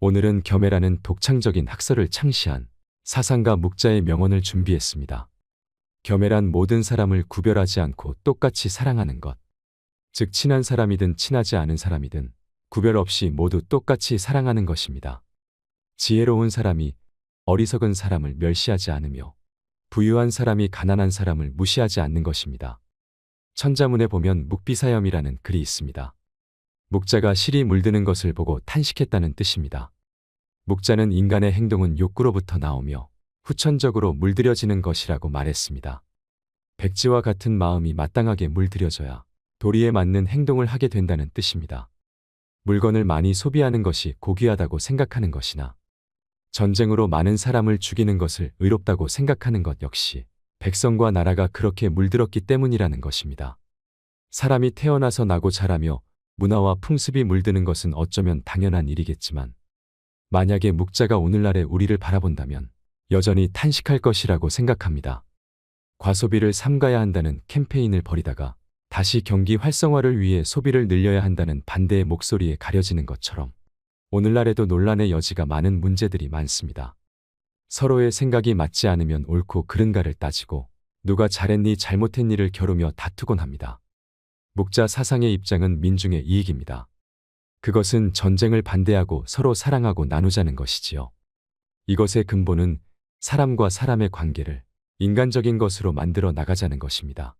오늘은 겸해라는 독창적인 학설을 창시한 사상가 묵자의 명언을 준비했습니다. 겸해란 모든 사람을 구별하지 않고 똑같이 사랑하는 것. 즉 친한 사람이든 친하지 않은 사람이든 구별 없이 모두 똑같이 사랑하는 것입니다. 지혜로운 사람이 어리석은 사람을 멸시하지 않으며 부유한 사람이 가난한 사람을 무시하지 않는 것입니다. 천자문에 보면 묵비사염이라는 글이 있습니다. 묵자가 실이 물드는 것을 보고 탄식했다는 뜻입니다. 묵자는 인간의 행동은 욕구로부터 나오며 후천적으로 물들여지는 것이라고 말했습니다. 백지와 같은 마음이 마땅하게 물들여져야 도리에 맞는 행동을 하게 된다는 뜻입니다. 물건을 많이 소비하는 것이 고귀하다고 생각하는 것이나 전쟁으로 많은 사람을 죽이는 것을 의롭다고 생각하는 것 역시 백성과 나라가 그렇게 물들었기 때문이라는 것입니다. 사람이 태어나서 나고 자라며 문화와 풍습이 물드는 것은 어쩌면 당연한 일이겠지만 만약에 묵자가 오늘날의 우리를 바라본다면 여전히 탄식할 것이라고 생각합니다. 과소비를 삼가야 한다는 캠페인을 벌이다가 다시 경기 활성화를 위해 소비를 늘려야 한다는 반대의 목소리에 가려지는 것처럼 오늘날에도 논란의 여지가 많은 문제들이 많습니다. 서로의 생각이 맞지 않으면 옳고 그른가를 따지고 누가 잘했니 잘못했니를 겨루며 다투곤 합니다. 묵자 사상의 입장은 민중의 이익입니다. 그것은 전쟁을 반대하고 서로 사랑하고 나누자는 것이지요. 이것의 근본은 사람과 사람의 관계를 인간적인 것으로 만들어 나가자는 것입니다.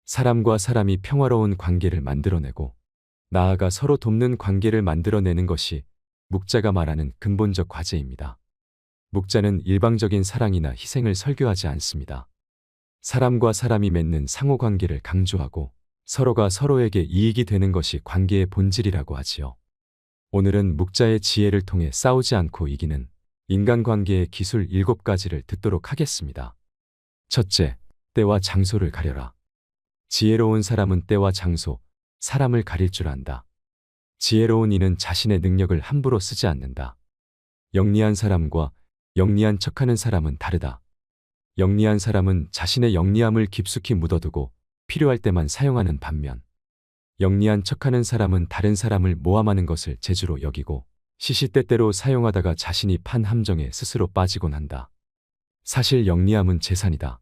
사람과 사람이 평화로운 관계를 만들어내고 나아가 서로 돕는 관계를 만들어내는 것이 묵자가 말하는 근본적 과제입니다. 묵자는 일방적인 사랑이나 희생을 설교하지 않습니다. 사람과 사람이 맺는 상호관계를 강조하고 서로가 서로에게 이익이 되는 것이 관계의 본질이라고 하지요. 오늘은 묵자의 지혜를 통해 싸우지 않고 이기는 인간관계의 기술 7가지를 듣도록 하겠습니다. 첫째, 때와 장소를 가려라. 지혜로운 사람은 때와 장소, 사람을 가릴 줄 안다. 지혜로운 이는 자신의 능력을 함부로 쓰지 않는다. 영리한 사람과 영리한 척하는 사람은 다르다. 영리한 사람은 자신의 영리함을 깊숙이 묻어두고 필요할 때만 사용하는 반면 영리한 척하는 사람은 다른 사람을 모함하는 것을 재주로 여기고 시시때때로 사용하다가 자신이 판 함정에 스스로 빠지곤 한다. 사실 영리함은 재산이다.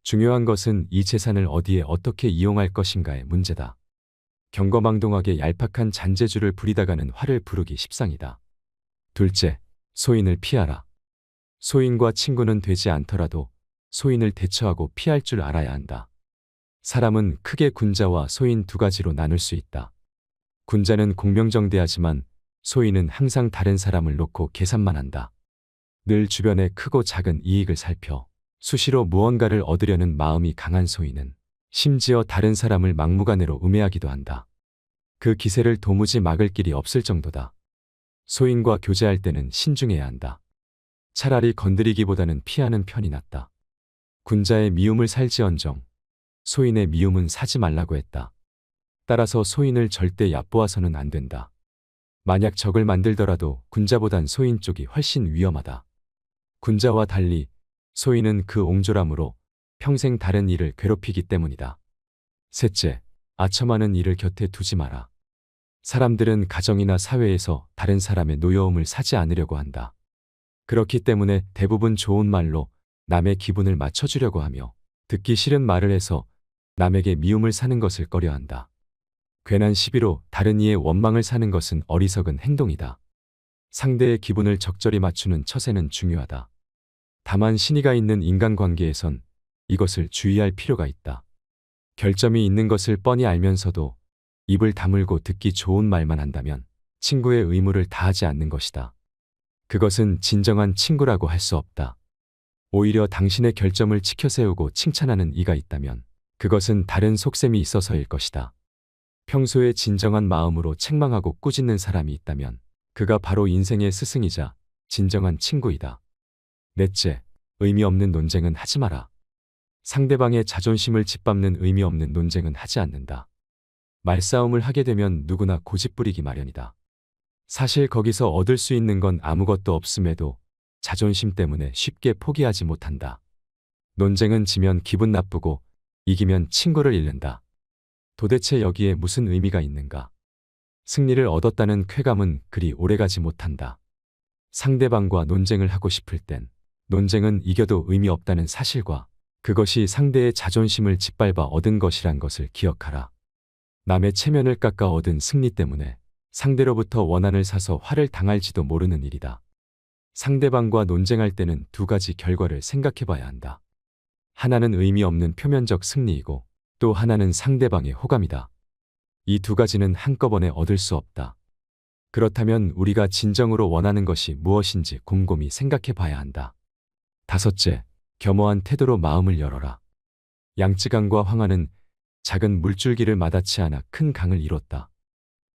중요한 것은 이 재산을 어디에 어떻게 이용할 것인가의 문제다. 경거망동하게 얄팍한 잔재주를 부리다가는 화를 부르기 십상이다. 둘째, 소인을 피하라. 소인과 친구는 되지 않더라도 소인을 대처하고 피할 줄 알아야 한다. 사람은 크게 군자와 소인 2가지로 나눌 수 있다. 군자는 공명정대하지만 소인은 항상 다른 사람을 놓고 계산만 한다. 늘 주변의 크고 작은 이익을 살펴 수시로 무언가를 얻으려는 마음이 강한 소인은 심지어 다른 사람을 막무가내로 음해하기도 한다. 그 기세를 도무지 막을 길이 없을 정도다. 소인과 교제할 때는 신중해야 한다. 차라리 건드리기보다는 피하는 편이 낫다. 군자의 미움을 살지언정 소인의 미움은 사지 말라고 했다. 따라서 소인을 절대 얕보아서는 안 된다. 만약 적을 만들더라도 군자보단 소인 쪽이 훨씬 위험하다. 군자와 달리 소인은 그 옹졸함으로 평생 다른 이를 괴롭히기 때문이다. 셋째, 아첨하는 일을 곁에 두지 마라. 사람들은 가정이나 사회에서 다른 사람의 노여움을 사지 않으려고 한다. 그렇기 때문에 대부분 좋은 말로 남의 기분을 맞춰주려고 하며 듣기 싫은 말을 해서 남에게 미움을 사는 것을 꺼려한다. 괜한 시비로 다른 이의 원망을 사는 것은 어리석은 행동이다. 상대의 기분을 적절히 맞추는 처세는 중요하다. 다만 신의가 있는 인간관계에선 이것을 주의할 필요가 있다. 결점이 있는 것을 뻔히 알면서도 입을 다물고 듣기 좋은 말만 한다면 친구의 의무를 다하지 않는 것이다. 그것은 진정한 친구라고 할 수 없다. 오히려 당신의 결점을 치켜세우고 칭찬하는 이가 있다면 그것은 다른 속셈이 있어서일 것이다. 평소에 진정한 마음으로 책망하고 꾸짖는 사람이 있다면 그가 바로 인생의 스승이자 진정한 친구이다. 넷째, 의미 없는 논쟁은 하지 마라. 상대방의 자존심을 짓밟는 의미 없는 논쟁은 하지 않는다. 말싸움을 하게 되면 누구나 고집부리기 마련이다. 사실 거기서 얻을 수 있는 건 아무것도 없음에도 자존심 때문에 쉽게 포기하지 못한다. 논쟁은 지면 기분 나쁘고 이기면 친구를 잃는다. 도대체 여기에 무슨 의미가 있는가? 승리를 얻었다는 쾌감은 그리 오래가지 못한다. 상대방과 논쟁을 하고 싶을 땐 논쟁은 이겨도 의미 없다는 사실과 그것이 상대의 자존심을 짓밟아 얻은 것이란 것을 기억하라. 남의 체면을 깎아 얻은 승리 때문에 상대로부터 원한을 사서 화를 당할지도 모르는 일이다. 상대방과 논쟁할 때는 두 가지 결과를 생각해 봐야 한다. 하나는 의미 없는 표면적 승리이고 또 하나는 상대방의 호감이다. 이 두 가지는 한꺼번에 얻을 수 없다. 그렇다면 우리가 진정으로 원하는 것이 무엇인지 곰곰이 생각해 봐야 한다. 다섯째, 겸허한 태도로 마음을 열어라. 양쯔강과 황하는 작은 물줄기를 마다치 않아 큰 강을 이뤘다.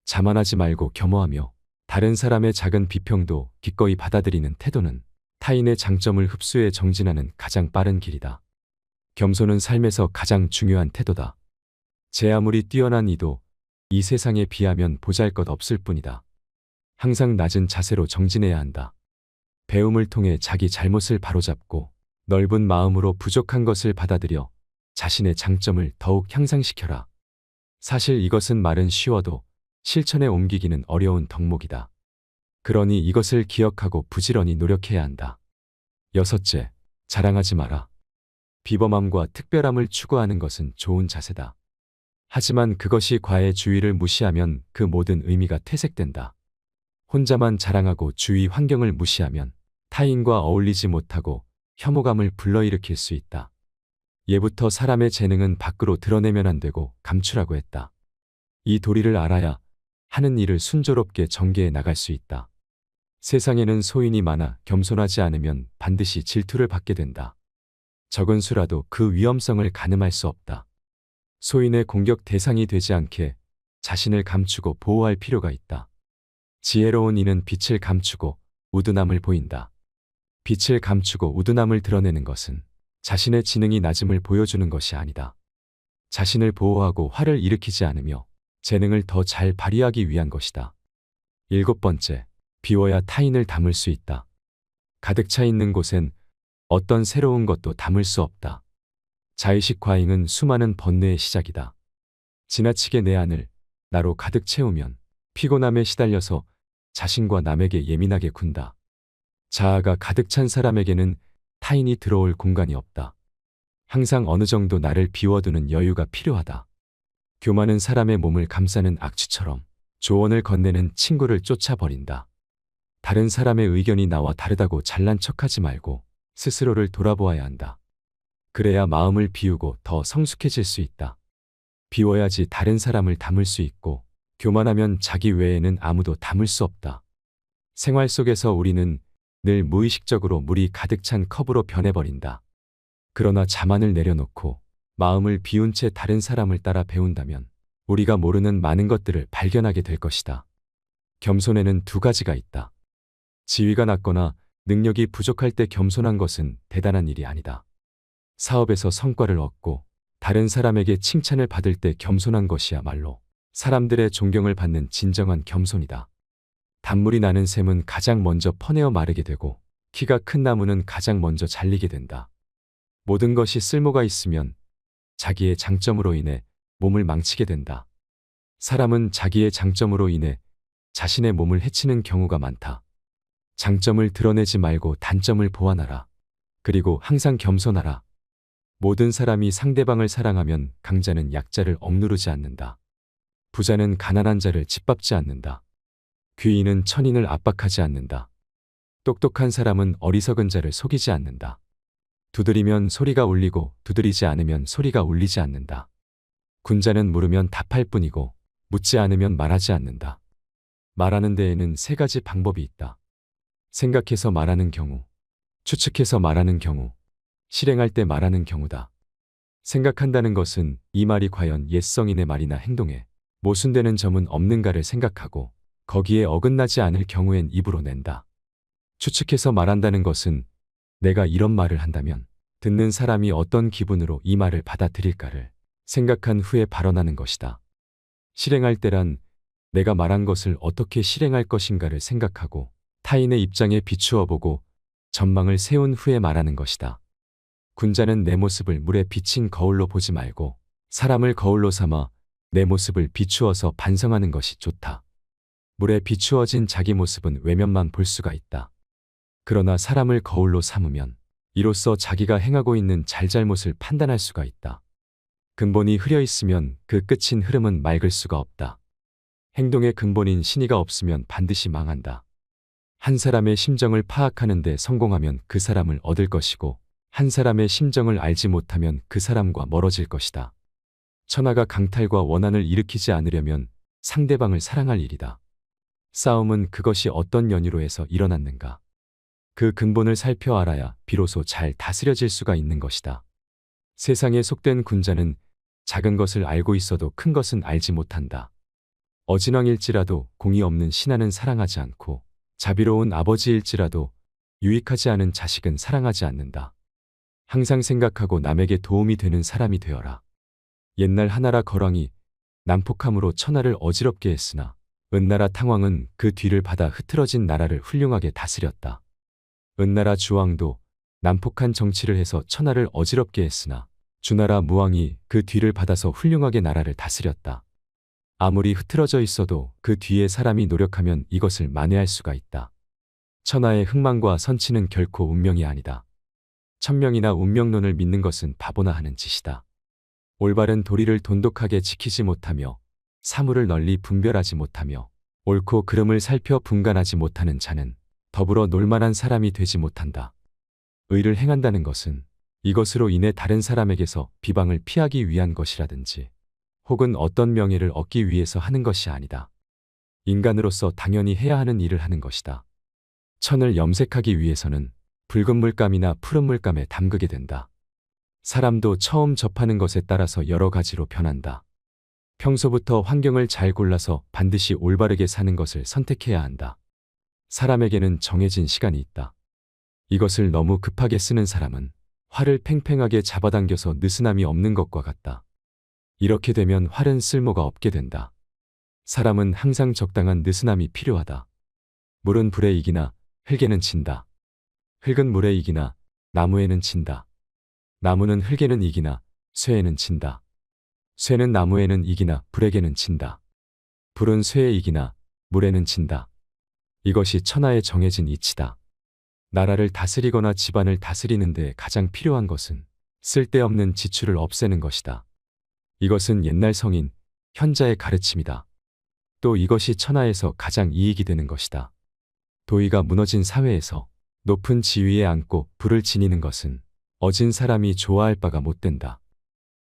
자만하지 말고 겸허하며 다른 사람의 작은 비평도 기꺼이 받아들이는 태도는 타인의 장점을 흡수해 정진하는 가장 빠른 길이다. 겸손은 삶에서 가장 중요한 태도다. 제 아무리 뛰어난 이도 이 세상에 비하면 보잘것없을 뿐이다. 항상 낮은 자세로 정진해야 한다. 배움을 통해 자기 잘못을 바로잡고 넓은 마음으로 부족한 것을 받아들여 자신의 장점을 더욱 향상시켜라. 사실 이것은 말은 쉬워도 실천에 옮기기는 어려운 덕목이다. 그러니 이것을 기억하고 부지런히 노력해야 한다. 여섯째, 자랑하지 마라. 비범함과 특별함을 추구하는 것은 좋은 자세다. 하지만 그것이 과해주의를 무시하면 그 모든 의미가 퇴색된다. 혼자만 자랑하고 주위 환경을 무시하면 타인과 어울리지 못하고 혐오감을 불러일으킬 수 있다. 예부터 사람의 재능은 밖으로 드러내면 안 되고 감추라고 했다. 이 도리를 알아야 하는 일을 순조롭게 전개해 나갈 수 있다. 세상에는 소인이 많아 겸손하지 않으면 반드시 질투를 받게 된다. 적은 수라도 그 위험성을 가늠할 수 없다. 소인의 공격 대상이 되지 않게 자신을 감추고 보호할 필요가 있다. 지혜로운 이는 빛을 감추고 우둔함을 보인다. 빛을 감추고 우둔함을 드러내는 것은 자신의 지능이 낮음을 보여주는 것이 아니다. 자신을 보호하고 화를 일으키지 않으며 재능을 더 잘 발휘하기 위한 것이다. 일곱 번째, 비워야 타인을 담을 수 있다. 가득 차 있는 곳엔 어떤 새로운 것도 담을 수 없다. 자의식 과잉은 수많은 번뇌의 시작이다. 지나치게 내 안을 나로 가득 채우면 피곤함에 시달려서 자신과 남에게 예민하게 군다. 자아가 가득 찬 사람에게는 타인이 들어올 공간이 없다. 항상 어느 정도 나를 비워두는 여유가 필요하다. 교만은 사람의 몸을 감싸는 악취처럼 조언을 건네는 친구를 쫓아버린다. 다른 사람의 의견이 나와 다르다고 잘난 척하지 말고 스스로를 돌아보아야 한다. 그래야 마음을 비우고 더 성숙해질 수 있다. 비워야지 다른 사람을 담을 수 있고 교만하면 자기 외에는 아무도 담을 수 없다. 생활 속에서 우리는 늘 무의식적으로 물이 가득 찬 컵으로 변해버린다. 그러나 자만을 내려놓고 마음을 비운 채 다른 사람을 따라 배운다면 우리가 모르는 많은 것들을 발견하게 될 것이다. 겸손에는 두 가지가 있다. 지위가 낮거나 능력이 부족할 때 겸손한 것은 대단한 일이 아니다. 사업에서 성과를 얻고 다른 사람에게 칭찬을 받을 때 겸손한 것이야말로 사람들의 존경을 받는 진정한 겸손이다. 단물이 나는 샘은 가장 먼저 퍼내어 마르게 되고 키가 큰 나무는 가장 먼저 잘리게 된다. 모든 것이 쓸모가 있으면 자기의 장점으로 인해 몸을 망치게 된다. 사람은 자기의 장점으로 인해 자신의 몸을 해치는 경우가 많다. 장점을 드러내지 말고 단점을 보완하라. 그리고 항상 겸손하라. 모든 사람이 상대방을 사랑하면 강자는 약자를 억누르지 않는다. 부자는 가난한 자를 짓밟지 않는다. 귀인은 천인을 압박하지 않는다. 똑똑한 사람은 어리석은 자를 속이지 않는다. 두드리면 소리가 울리고 두드리지 않으면 소리가 울리지 않는다. 군자는 물으면 답할 뿐이고 묻지 않으면 말하지 않는다. 말하는 데에는 세 가지 방법이 있다. 생각해서 말하는 경우, 추측해서 말하는 경우, 실행할 때 말하는 경우다. 생각한다는 것은 이 말이 과연 옛 성인의 말이나 행동에 모순되는 점은 없는가를 생각하고 거기에 어긋나지 않을 경우엔 입으로 낸다. 추측해서 말한다는 것은 내가 이런 말을 한다면 듣는 사람이 어떤 기분으로 이 말을 받아들일까를 생각한 후에 발언하는 것이다. 실행할 때란 내가 말한 것을 어떻게 실행할 것인가를 생각하고 타인의 입장에 비추어 보고 전망을 세운 후에 말하는 것이다. 군자는 내 모습을 물에 비친 거울로 보지 말고 사람을 거울로 삼아 내 모습을 비추어서 반성하는 것이 좋다. 물에 비추어진 자기 모습은 외면만 볼 수가 있다. 그러나 사람을 거울로 삼으면 이로써 자기가 행하고 있는 잘잘못을 판단할 수가 있다. 근본이 흐려 있으면 그 끝인 흐름은 맑을 수가 없다. 행동의 근본인 신의가 없으면 반드시 망한다. 한 사람의 심정을 파악하는 데 성공하면 그 사람을 얻을 것이고 한 사람의 심정을 알지 못하면 그 사람과 멀어질 것이다. 천하가 강탈과 원한을 일으키지 않으려면 상대방을 사랑할 일이다. 싸움은 그것이 어떤 연유로 해서 일어났는가. 그 근본을 살펴 알아야 비로소 잘 다스려질 수가 있는 것이다. 세상에 속된 군자는 작은 것을 알고 있어도 큰 것은 알지 못한다. 어진왕일지라도 공의 없는 신하는 사랑하지 않고 자비로운 아버지일지라도 유익하지 않은 자식은 사랑하지 않는다. 항상 생각하고 남에게 도움이 되는 사람이 되어라. 옛날 하나라 거랑이 난폭함으로 천하를 어지럽게 했으나 은나라 탕왕은 그 뒤를 받아 흐트러진 나라를 훌륭하게 다스렸다. 은나라 주왕도 난폭한 정치를 해서 천하를 어지럽게 했으나 주나라 무왕이 그 뒤를 받아서 훌륭하게 나라를 다스렸다. 아무리 흐트러져 있어도 그 뒤에 사람이 노력하면 이것을 만회할 수가 있다. 천하의 흥망과 선치는 결코 운명이 아니다. 천명이나 운명론을 믿는 것은 바보나 하는 짓이다. 올바른 도리를 돈독하게 지키지 못하며 사물을 널리 분별하지 못하며 옳고 그름을 살펴 분간하지 못하는 자는 더불어 놀만한 사람이 되지 못한다. 의를 행한다는 것은 이것으로 인해 다른 사람에게서 비방을 피하기 위한 것이라든지 혹은 어떤 명예를 얻기 위해서 하는 것이 아니다. 인간으로서 당연히 해야 하는 일을 하는 것이다. 천을 염색하기 위해서는 붉은 물감이나 푸른 물감에 담그게 된다. 사람도 처음 접하는 것에 따라서 여러 가지로 변한다. 평소부터 환경을 잘 골라서 반드시 올바르게 사는 것을 선택해야 한다. 사람에게는 정해진 시간이 있다. 이것을 너무 급하게 쓰는 사람은 활을 팽팽하게 잡아당겨서 느슨함이 없는 것과 같다. 이렇게 되면 활은 쓸모가 없게 된다. 사람은 항상 적당한 느슨함이 필요하다. 물은 불에 이기나 흙에는 진다. 흙은 물에 이기나 나무에는 진다. 나무는 흙에는 이기나 쇠에는 진다. 쇠는 나무에는 이기나 불에게는 진다. 불은 쇠에 이기나 물에는 진다. 이것이 천하에 정해진 이치다. 나라를 다스리거나 집안을 다스리는 데 가장 필요한 것은 쓸데없는 지출을 없애는 것이다. 이것은 옛날 성인, 현자의 가르침이다. 또 이것이 천하에서 가장 이익이 되는 것이다. 도의가 무너진 사회에서 높은 지위에 앉고 부를 지니는 것은 어진 사람이 좋아할 바가 못 된다.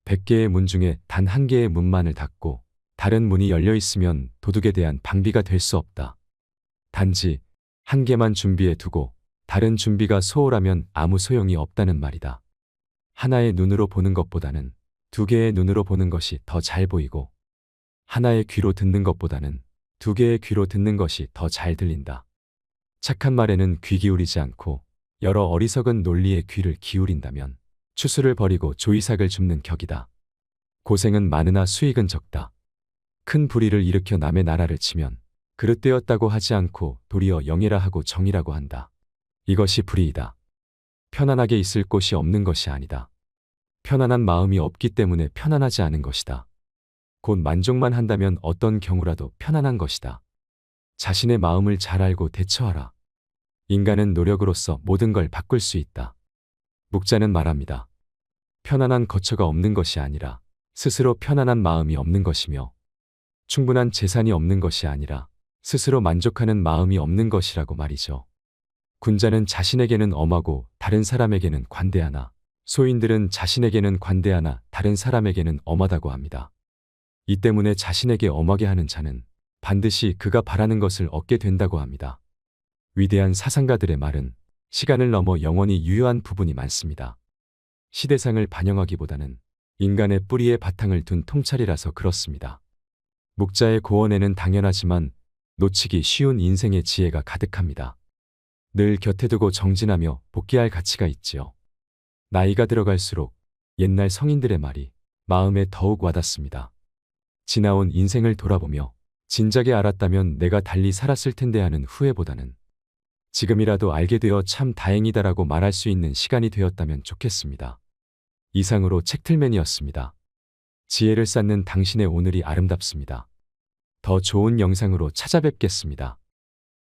100개의 문 중에 단 한 개의 문만을 닫고 다른 문이 열려 있으면 도둑에 대한 방비가 될 수 없다. 단지 한 개만 준비해 두고 다른 준비가 소홀하면 아무 소용이 없다는 말이다. 하나의 눈으로 보는 것보다는 두 개의 눈으로 보는 것이 더 잘 보이고 하나의 귀로 듣는 것보다는 두 개의 귀로 듣는 것이 더 잘 들린다. 착한 말에는 귀 기울이지 않고 여러 어리석은 논리에 귀를 기울인다면 추수를 버리고 조이삭을 줍는 격이다. 고생은 많으나 수익은 적다. 큰 불의를 일으켜 남의 나라를 치면 그릇되었다고 하지 않고 도리어 영예라 하고 정이라고 한다. 이것이 불의이다. 편안하게 있을 곳이 없는 것이 아니다. 편안한 마음이 없기 때문에 편안하지 않은 것이다. 곧 만족만 한다면 어떤 경우라도 편안한 것이다. 자신의 마음을 잘 알고 대처하라. 인간은 노력으로서 모든 걸 바꿀 수 있다. 묵자는 말합니다. 편안한 거처가 없는 것이 아니라 스스로 편안한 마음이 없는 것이며 충분한 재산이 없는 것이 아니라 스스로 만족하는 마음이 없는 것이라고 말이죠. 군자는 자신에게는 엄하고 다른 사람에게는 관대하나 소인들은 자신에게는 관대하나 다른 사람에게는 엄하다고 합니다. 이 때문에 자신에게 엄하게 하는 자는 반드시 그가 바라는 것을 얻게 된다고 합니다. 위대한 사상가들의 말은 시간을 넘어 영원히 유효한 부분이 많습니다. 시대상을 반영하기보다는 인간의 뿌리에 바탕을 둔 통찰이라서 그렇습니다. 묵자의 고언에는 당연하지만 놓치기 쉬운 인생의 지혜가 가득합니다. 늘 곁에 두고 정진하며 복귀할 가치가 있지요. 나이가 들어갈수록 옛날 성인들의 말이 마음에 더욱 와닿습니다. 지나온 인생을 돌아보며 진작에 알았다면 내가 달리 살았을 텐데 하는 후회보다는 지금이라도 알게 되어 참 다행이다라고 말할 수 있는 시간이 되었다면 좋겠습니다. 이상으로 책틀맨이었습니다. 지혜를 쌓는 당신의 오늘이 아름답습니다. 더 좋은 영상으로 찾아뵙겠습니다.